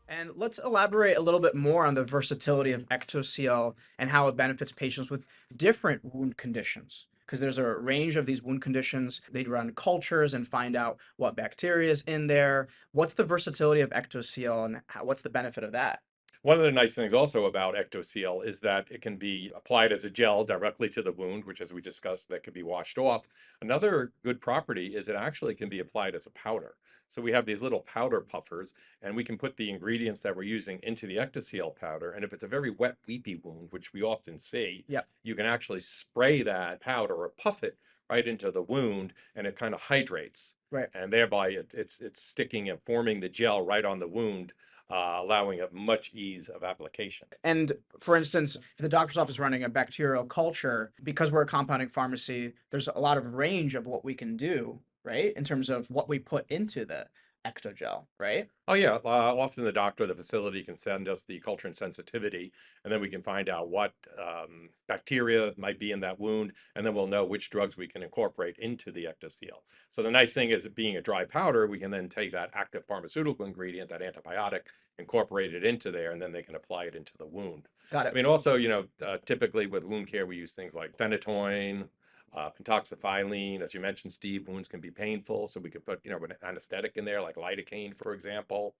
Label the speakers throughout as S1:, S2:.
S1: And let's elaborate a little bit more on the versatility of EctoSeal and how it benefits patients with different wound conditions. Because there's a range of these wound conditions. They'd run cultures and find out what bacteria is in there. What's the versatility of EctoSeal and what's the benefit of that?
S2: One of the nice things also about EctoSeal is that it can be applied as a gel directly to the wound, which, as we discussed, that can be washed off. Another good property is it actually can be applied as a powder. So we have these little powder puffers, and we can put the ingredients that we're using into the EctoSeal powder. And if it's a very wet, weepy wound, which we often see,
S1: Yep.
S2: you can actually spray that powder or puff it right into the wound, and it kind of hydrates.
S1: Right.
S2: And thereby it's sticking and forming the gel right on the wound, allowing a much ease of application.
S1: And for instance, if the doctor's office running a bacterial culture, because we're a compounding pharmacy, there's a lot of range of what we can do, right? In terms of what we put into the ectogel, right?
S2: Oh yeah, often the doctor, the facility can send us the culture and sensitivity, and then we can find out what bacteria might be in that wound, and then we'll know which drugs we can incorporate into the EctoSeal. So the nice thing is, it being a dry powder, we can then take that active pharmaceutical ingredient, that antibiotic, incorporate it into there, and then they can apply it into the wound.
S1: Got
S2: I
S1: it.
S2: mean, also, typically with wound care, we use things like phenytoin, pentoxifylline. As you mentioned, Steve, wounds can be painful, so we could put, an anesthetic in there, like lidocaine, for example.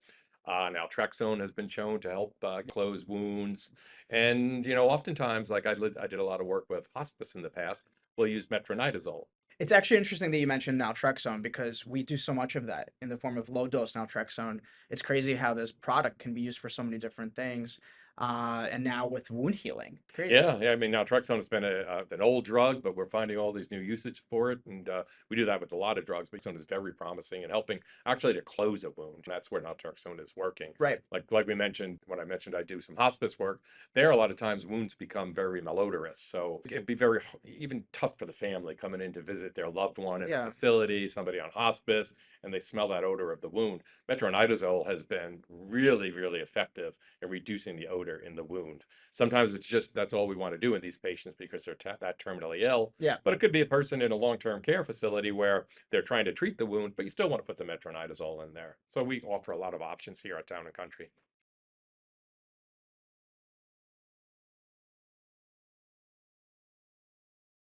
S2: Naltrexone has been shown to help close wounds. And, oftentimes, like I did a lot of work with hospice in the past, we'll use metronidazole.
S1: It's actually interesting that you mentioned naltrexone because we do so much of that in the form of low dose naltrexone. It's crazy how this product can be used for so many different things. And now with wound healing, crazy.
S2: Yeah, yeah. I mean, naltrexone has been an old drug, but we're finding all these new usage for it, and we do that with a lot of drugs. But naltrexone is very promising in helping actually to close a wound. That's where naltrexone is working.
S1: Right.
S2: Like we mentioned, when I mentioned I do some hospice work, there a lot of times wounds become very malodorous, so it can be very even tough for the family coming in to visit their loved one at the
S1: Yeah.
S2: facility, somebody on hospice, and they smell that odor of the wound. Metronidazole has been really, really effective in reducing the odor in the wound. Sometimes it's just that's all we want to do in these patients because they're that terminally ill.
S1: Yeah.
S2: But it could be a person in a long-term care facility where they're trying to treat the wound, but you still want to put the metronidazole in there. So we offer a lot of options here at Town and Country.